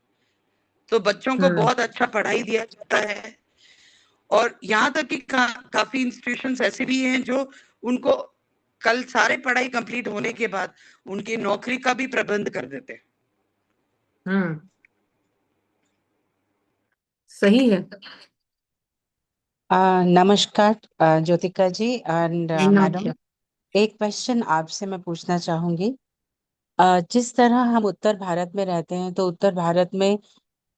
Speaker 3: तो बच्चों को बहुत अच्छा पढ़ाई दिया जाता है। और यहाँ तक कि काफी इंस्टीट्यूशंस ऐसे भी हैं जो उनको कल सारे पढ़ाई कंप्लीट होने के बाद उनकी नौकरी का भी प्रबंध कर देते हैं।
Speaker 4: सही है।
Speaker 5: नमस्कार ज्योतिका जी एंड मैडम, एक क्वेश्चन आपसे मैं पूछना चाहूंगी। जिस तरह हम उत्तर भारत में रहते हैं, तो उत्तर भारत में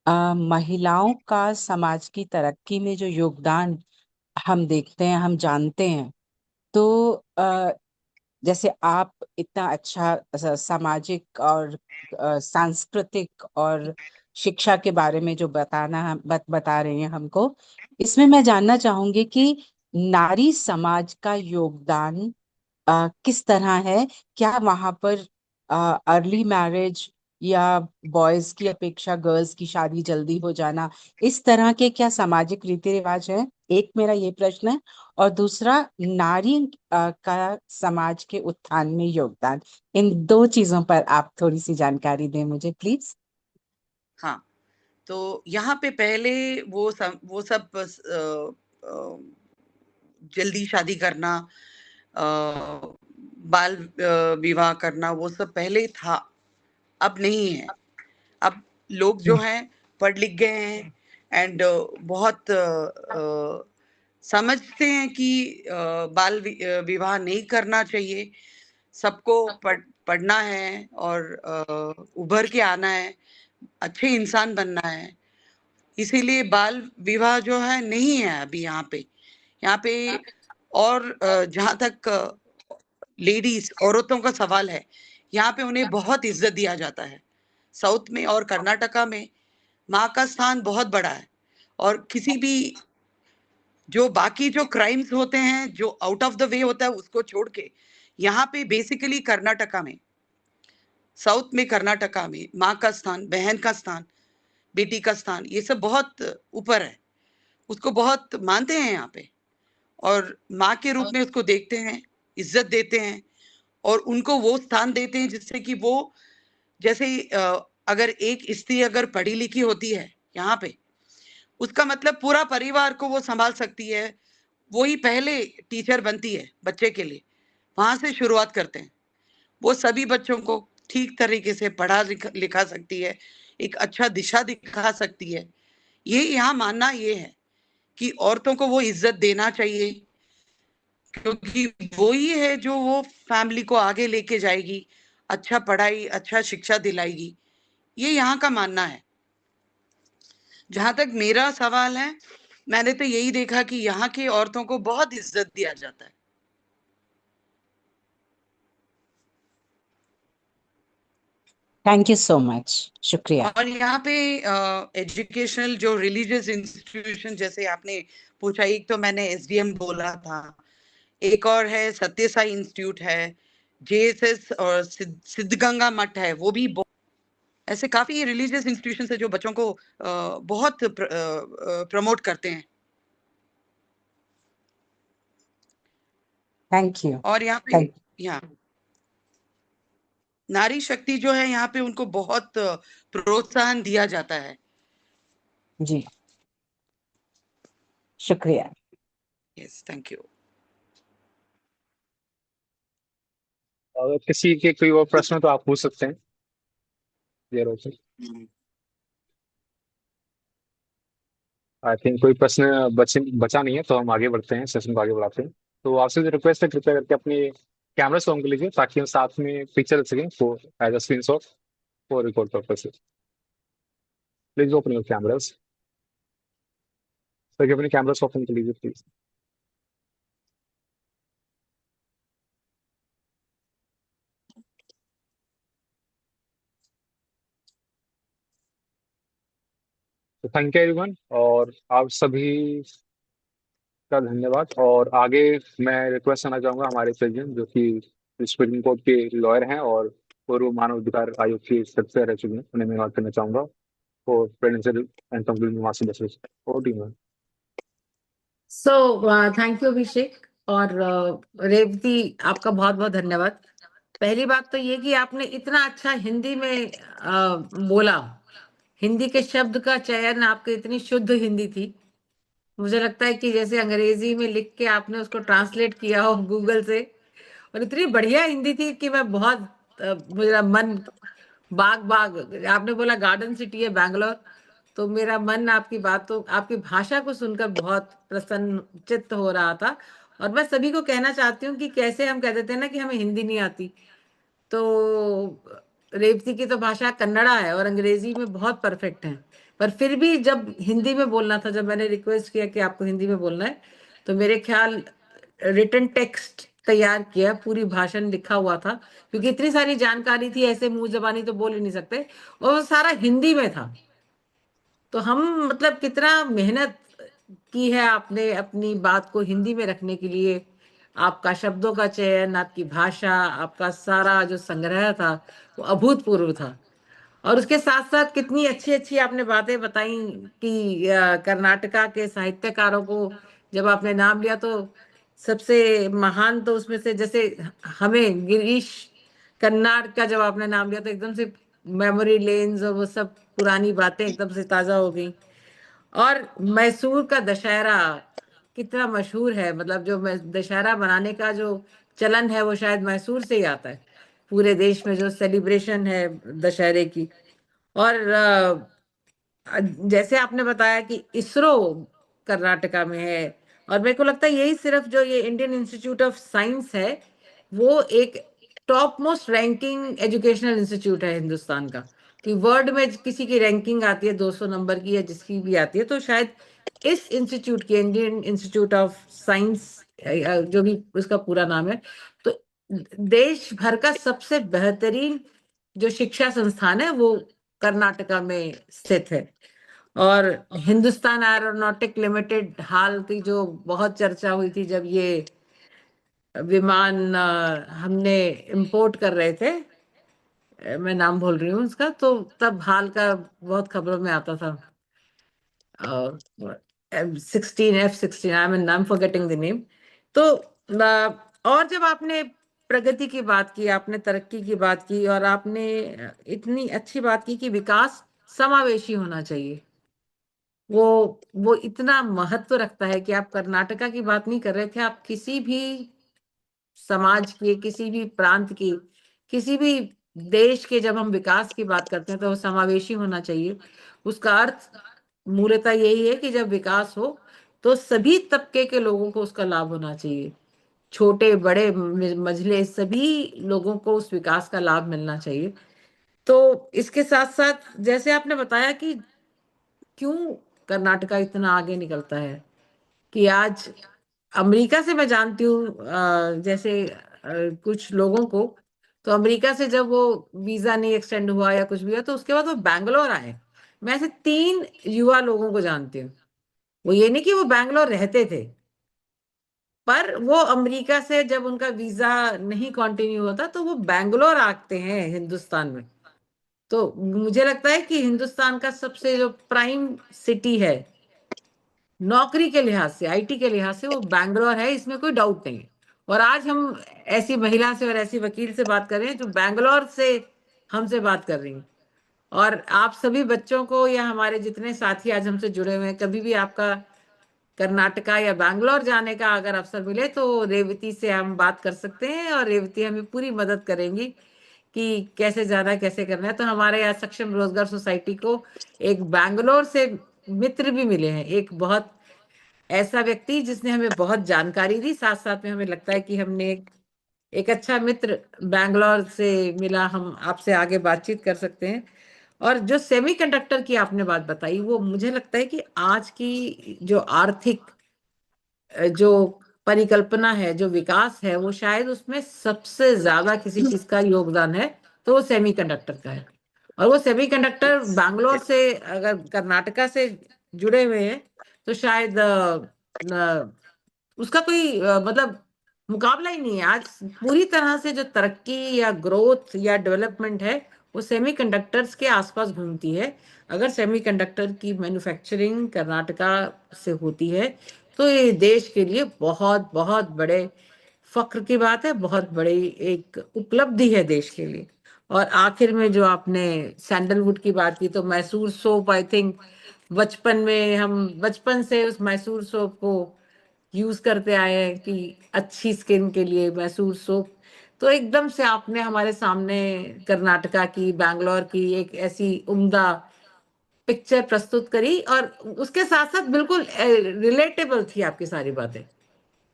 Speaker 5: महिलाओं का समाज की तरक्की में जो योगदान हम देखते हैं, हम जानते हैं, तो जैसे आप इतना अच्छा सामाजिक और सांस्कृतिक और शिक्षा के बारे में जो बता रहे हैं हमको, इसमें मैं जानना चाहूंगी कि नारी समाज का योगदान किस तरह है। क्या वहां पर अर्ली मैरिज या बॉयज की अपेक्षा गर्ल्स की शादी जल्दी हो जाना, इस तरह के क्या सामाजिक रीति रिवाज है? एक मेरा ये प्रश्न है। और दूसरा, नारी का समाज के उत्थान में योगदान, इन 2 चीजों पर आप थोड़ी सी जानकारी दें मुझे प्लीज।
Speaker 3: हाँ, तो यहाँ पे पहले वो सब जल्दी शादी करना, बाल विवाह करना, वो सब पहले था, अब नहीं है। अब लोग जो हैं पढ़ लिख गए हैं एंड बहुत समझते हैं कि बाल विवाह नहीं करना चाहिए, सबको पढ़ना है और उभर के आना है, अच्छे इंसान बनना है। इसीलिए बाल विवाह जो है नहीं है अभी यहाँ पे। और जहाँ तक लेडीज, औरतों का सवाल है, यहाँ पे उन्हें बहुत इज्जत दिया जाता है। साउथ में और कर्नाटका में माँ का स्थान बहुत बड़ा है, और किसी भी जो बाकी जो क्राइम्स होते हैं जो आउट ऑफ द वे होता है उसको छोड़ के, यहाँ पे बेसिकली कर्नाटका में, साउथ में कर्नाटका में माँ का स्थान, बहन का स्थान, बेटी का स्थान, ये सब बहुत ऊपर है। उसको बहुत मानते हैं यहाँ पे, और माँ के रूप में उसको देखते हैं, इज्जत देते हैं, और उनको वो स्थान देते हैं जिससे कि वो, जैसे अगर एक स्त्री अगर पढ़ी लिखी होती है यहाँ पे, उसका मतलब पूरा परिवार को वो संभाल सकती है। वो ही पहले टीचर बनती है बच्चे के लिए, वहां से शुरुआत करते हैं। वो सभी बच्चों को ठीक तरीके से पढ़ा लिखा सकती है, एक अच्छा दिशा दिखा सकती है। ये यहाँ मानना ये है कि औरतों को वो इज्जत देना चाहिए, क्योंकि वो ही है जो वो फैमिली को आगे लेके जाएगी, अच्छा पढ़ाई, अच्छा शिक्षा दिलाएगी। ये यहाँ का मानना है। जहां तक मेरा सवाल है, मैंने तो यही देखा कि यहाँ की औरतों को बहुत इज्जत दिया जाता है।
Speaker 5: थैंक यू सो मच, शुक्रिया।
Speaker 3: और यहाँ पे एजुकेशनल जो रिलीजियस इंस्टीट्यूशन, जैसे आपने पूछा, एक तो मैंने एसडीएम बोला था, एक और है सत्य साई इंस्टीट्यूट है, जेएसएस और सिद्धगंगा मठ है, वो भी ऐसे काफी रिलीजियस इंस्टीट्यूशन है जो बच्चों को बहुत प्रमोट करते हैं।
Speaker 5: Thank you.
Speaker 3: और यहाँ पे यहाँ नारी शक्ति जो है, यहाँ पे उनको बहुत प्रोत्साहन दिया जाता है।
Speaker 5: जी, शुक्रिया।
Speaker 3: Yes, thank you.
Speaker 1: अगर किसी के कोई और प्रश्न हो तो आप पूछ सकते हैं। देर हो आई थिंक कोई प्रश्न बचा नहीं है, तो हम आगे बढ़ते हैं, सेशन को आगे बढ़ाते हैं। तो आपसे जो रिक्वेस्ट है, कृपया करके अपने कैमरा ऑन कर लीजिए, ताकि हम साथ में पिक्चर रख सकें for as a screenshot for record purpose. Please open your cameras. Sir, अपने कैमरास ओपन कर लीजिए प्लीज। तो थैंक यू एवरीवन, और आप सभी का धन्यवाद। और आगे मैं रिक्वेस्ट करना चाहूंगा हमारे प्रेसिडेंट, जो कि सुप्रीम कोर्ट के लॉयर हैं और पूर्व मानव अधिकार आयोग के सदस्य रह चुके हैं, उन्हें मैं बात करना चाहूंगा for presidential and concluding master justice. और टीम।
Speaker 4: सो थैंक यू अभिषेक और रेवती, आपका बहुत बहुत धन्यवाद। पहली बात तो ये कि आपने इतना अच्छा हिंदी में बोला, हिंदी के शब्द का चयन, आपकी इतनी शुद्ध हिंदी थी। मुझे लगता है कि जैसे अंग्रेजी में लिख के आपने उसको ट्रांसलेट किया हो गूगल से, और इतनी बढ़िया हिंदी थी कि मैं बहुत मेरा मन बाग बाग, आपने बोला गार्डन सिटी है बैंगलोर, तो मेरा मन आपकी बातों, आपकी भाषा को सुनकर बहुत प्रसन्नचित्त हो रहा था। और मैं सभी को कहना चाहती हूँ कि कैसे हम कह देते हैं ना कि हमें हिंदी नहीं आती, तो रेवती की तो भाषा कन्नड़ा है और अंग्रेजी में बहुत परफेक्ट है। पर फिर भी जब हिंदी में बोलना था, जब मैंने रिक्वेस्ट किया कि आपको हिंदी में बोलना है, तो मेरे ख्याल रिटन टेक्स्ट तैयार किया, पूरी भाषण लिखा हुआ था, क्योंकि इतनी सारी जानकारी थी, ऐसे मुंह जबानी तो बोल ही नहीं सकते, और वो सारा हिंदी में था। तो हम मतलब कितना मेहनत की है आपने अपनी बात को हिंदी में रखने के लिए। आपका शब्दों का चयन, आपकी भाषा, आपका सारा जो संग्रह था वो अभूतपूर्व था। और उसके साथ साथ कितनी अच्छी अच्छी आपने बातें बताई कि कर्नाटका के साहित्यकारों को जब आपने नाम लिया, तो सबसे महान तो उसमें से, जैसे हमें गिरीश कर्नाड का जब आपने नाम लिया, तो एकदम से मेमोरी लेन्स और वो सब पुरानी बातें एकदम से ताजा हो गई। और मैसूर का दशहरा कितना मशहूर है, मतलब जो दशहरा मनाने का जो चलन है वो शायद मैसूर से ही आता है, पूरे देश में जो सेलिब्रेशन है दशहरे की। और जैसे आपने बताया कि इसरो कर्नाटका में है, और मेरे को लगता है यही सिर्फ जो ये इंडियन इंस्टीट्यूट ऑफ साइंस है, वो एक top most ranking educational institute है हिंदुस्तान का। कि वर्ल्ड में किसी की रैंकिंग आती है 200 नंबर की या जिसकी भी आती है, तो शायद इस इंस्टीट्यूट की, इंडियन इंस्टीट्यूट ऑफ साइंस जो भी उसका पूरा नाम है, तो देश भर का सबसे बेहतरीन जो शिक्षा संस्थान है वो कर्नाटका में स्थित है। और हिंदुस्तान एरोनॉटिक लिमिटेड, हाल की जो बहुत चर्चा हुई थी जब ये विमान हमने इंपोर्ट कर रहे थे, मैं नाम भूल रही हूँ उसका, तो तब हाल का बहुत खबरों में आता था, 16 F-16, I am forgetting the name. तो और जब आपने प्रगति की बात की, आपने तरक्की की बात की, और आपने इतनी अच्छी बात की कि विकास समावेशी होना चाहिए, वो वो इतना महत्व रखता है कि आप कर्नाटका की बात नहीं कर रहे थे, आप किसी भी समाज की, किसी भी प्रांत की, किसी भी देश के जब हम विकास की बात करते हैं तो वो समावेशी होना चाहिए। उसका अर्थ मूलतः यही है कि जब विकास हो तो सभी तबके के लोगों को उसका लाभ होना चाहिए, छोटे बड़े मझले सभी लोगों को उस विकास का लाभ मिलना चाहिए। तो इसके साथ साथ जैसे आपने बताया कि क्यों कर्नाटका इतना आगे निकलता है, कि आज अमेरिका से मैं जानती हूँ जैसे कुछ लोगों को, तो अमेरिका से जब वो वीजा नहीं एक्सटेंड हुआ या कुछ भी हुआ तो उसके बाद वो बैंगलोर आए। मैं ऐसे 3 युवा लोगों को जानती हूँ। वो ये नहीं कि वो बैंगलोर रहते थे, पर वो अमेरिका से जब उनका वीजा नहीं कंटिन्यू होता तो वो बैंगलोर आते हैं हिंदुस्तान में। तो मुझे लगता है कि हिंदुस्तान का सबसे जो प्राइम सिटी है नौकरी के लिहाज से, आईटी के लिहाज से, वो बैंगलोर है, इसमें कोई डाउट नहीं है। और आज हम ऐसी महिला से और ऐसी वकील से बात कर रहे हैं जो बैंगलोर से हमसे बात कर रही हैं। और आप सभी बच्चों को या हमारे जितने साथी आज हमसे जुड़े हुए हैं, कभी भी आपका कर्नाटका या बैंगलोर जाने का अगर अवसर मिले तो रेवती से हम बात कर सकते हैं और रेवती हमें पूरी मदद करेंगी कि कैसे जाना है, कैसे करना है। तो हमारे यहाँ सक्षम रोजगार सोसाइटी को एक बैंगलोर से मित्र भी मिले हैं, एक बहुत ऐसा व्यक्ति जिसने हमें बहुत जानकारी दी, साथ साथ में हमें लगता है कि हमने एक अच्छा मित्र बैंगलोर से मिला, हम आपसे आगे बातचीत कर सकते हैं। और जो सेमीकंडक्टर की आपने बात बताई, वो मुझे लगता है कि आज की जो आर्थिक जो परिकल्पना है, जो विकास है, वो शायद उसमें सबसे ज्यादा किसी चीज का योगदान है तो वो सेमीकंडक्टर का है। और वो सेमीकंडक्टर बैंगलोर से अगर कर्नाटका से जुड़े हुए हैं तो शायद उसका कोई मतलब मुकाबला ही नहीं है। आज पूरी तरह से जो तरक्की या ग्रोथ या डेवलपमेंट है वो सेमीकंडक्टर्स के आसपास घूमती है। अगर सेमीकंडक्टर की मैन्युफैक्चरिंग कर्नाटका से होती है तो ये देश के लिए बहुत बहुत बड़े फक्र की बात है, बहुत बड़ी एक उपलब्धि है देश के लिए। और आखिर में जो आपने सैंडलवुड की बात की, तो मैसूर सोप, आई थिंक बचपन में हम बचपन से उस मैसूर सोप को यूज करते आए हैं कि अच्छी स्किन के लिए मैसूर सोप। तो एकदम से आपने हमारे सामने कर्नाटका की, बैंगलोर की एक ऐसी उम्दा पिक्चर प्रस्तुत करी, और उसके साथ साथ बिल्कुल रिलेटेबल थी आपकी सारी बातें।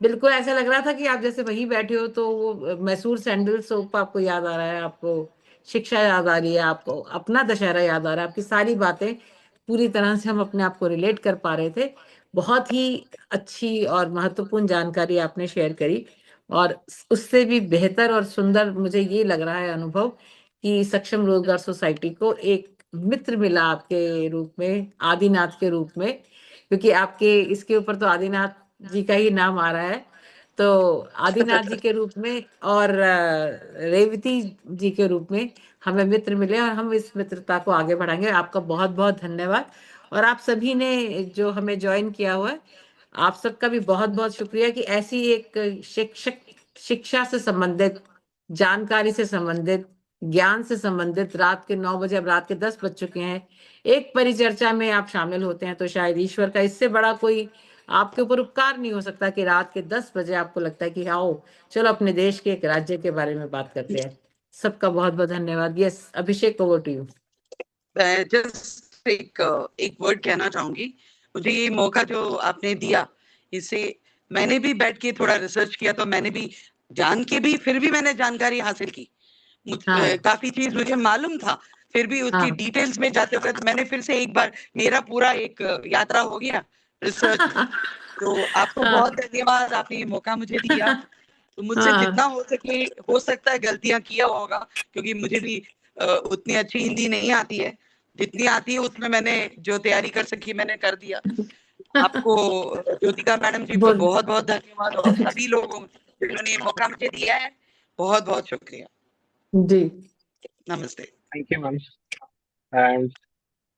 Speaker 4: बिल्कुल ऐसा लग रहा था कि आप जैसे वहीं बैठे हो, तो वो मैसूर सैंडल सोप आपको याद आ रहा है, आपको शिक्षा याद आ रही है, आपको अपना दशहरा याद आ रहा है। आपकी सारी बातें पूरी तरह से हम अपने आप को रिलेट कर पा रहे थे। बहुत ही अच्छी और महत्वपूर्ण जानकारी आपने शेयर करी। और उससे भी बेहतर और सुंदर मुझे ये लग रहा है अनुभव कि सक्षम रोजगार सोसाइटी को एक मित्र मिला आपके रूप में, आदिनाथ के रूप में, क्योंकि आपके इसके ऊपर तो आदिनाथ जी का ही नाम आ रहा है। तो आदिनाथ जी के रूप में और रेवती जी के रूप में हमें मित्र मिले और हम इस मित्रता को आगे बढ़ाएंगे। आपका बहुत बहुत धन्यवाद। और आप सभी ने जो हमें ज्वाइन किया हुआ है, आप सबका भी बहुत बहुत शुक्रिया कि ऐसी एक शिक्षा से संबंधित, जानकारी से संबंधित, ज्ञान से संबंधित, रात के 9 बजे, अब रात के 10 बज चुके हैं, एक परिचर्चा में आप शामिल होते हैं। तो शायद ईश्वर का इससे बड़ा कोई आपके ऊपर उपकार नहीं हो सकता कि रात के 10 बजे आपको लगता है कि आओ चलो अपने देश के एक राज्य के बारे में बात करते हैं। सबका बहुत बहुत धन्यवाद। Yes Abhishek, over to you.
Speaker 3: मैं जस्ट एक वर्ड कहना चाहूंगी। मुझे ये मौका जो आपने दिया, इससे मैंने भी बैठ के थोड़ा रिसर्च किया, तो मैंने भी जान के भी फिर भी मैंने जानकारी हासिल की।
Speaker 4: हाँ
Speaker 3: काफी चीज मुझे मालूम था, फिर भी उसकी
Speaker 4: हाँ
Speaker 3: डिटेल्स में जाते वक्त मैंने फिर से एक बार मेरा पूरा एक यात्रा हो गया रिसर्च में। तो आपको बहुत धन्यवाद, आपने ये मौका मुझे दिया। तो मुझसे जितना हो सके, हो सकता है गलतियां किया होगा, क्योंकि मुझे भी उतनी अच्छी हिंदी नहीं आती है। जितनी आती है उसमें मैंने जो तैयारी कर सकी मैंने कर दिया। आपको ज्योतिका मैडम जी को बहुत बहुत धन्यवाद, और सभी लोगों जिन्होंने ये मौका मुझे दिया है, बहुत बहुत शुक्रिया।
Speaker 4: जी
Speaker 3: नमस्ते।
Speaker 1: Thank you ma'am, and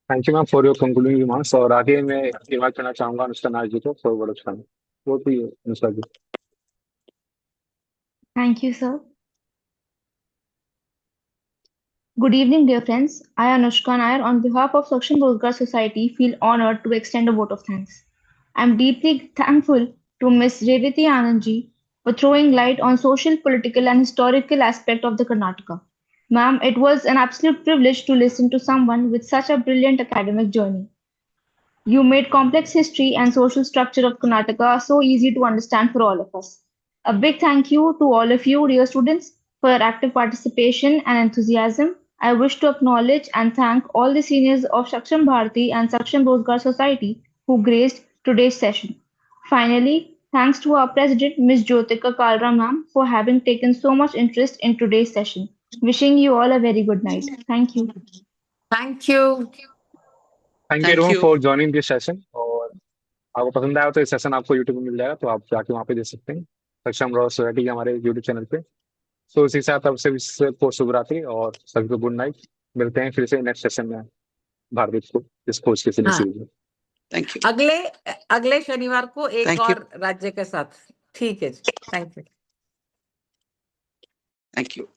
Speaker 1: thank you ma'am for your concluding remarks. और आगे मैं इनवाइट करना चाहूंगा अनुष्का नाथ जी को फॉर वर्ड ऑफ टाइम। वो भी अनुष्का जी।
Speaker 6: Thank you, sir. Good evening, dear friends. I, Anushka Nair, on behalf of Saksham Rozgar Society, feel honored to extend a vote of thanks. I am deeply thankful to Ms. Revati Anandji for throwing light on social, political, and historical aspect of the Karnataka. Ma'am, it was an absolute privilege to listen to someone with such a brilliant academic journey. You made complex history and social structure of Karnataka so easy to understand for all of us. A big thank you to all of you, dear students, for your active participation and enthusiasm. I wish to acknowledge and thank all the seniors of Saksham Bharati and Saksham Rozgar Society who graced today's session. Finally, thanks to our president, Ms. Jyotika Kalra ma'am, for having taken so much interest in today's session. Wishing you all a very good night. Thank you.
Speaker 4: Thank you.
Speaker 1: Thank you
Speaker 3: Thank
Speaker 1: everyone
Speaker 3: you.
Speaker 1: For joining this session. और आपको पसंद आया तो ये session आपको YouTube में मिल जाएगा, तो आप जाके वहाँ पे देख सकते हैं, सक्षम रॉ सोसाइटी के हमारे यूट्यूब चैनल पे। तो इसी के साथ अब से शुभ रात्रि और सभी को गुड नाइट। मिलते हैं फिर से नेक्स्ट सेशन में भारत को इस खोज के
Speaker 4: हाँ,
Speaker 1: सीरीज में।
Speaker 3: Thank you.
Speaker 4: अगले शनिवार को एक
Speaker 3: Thank you.
Speaker 4: और राज्य के साथ। ठीक है जी, थैंक यू।
Speaker 3: Thank you.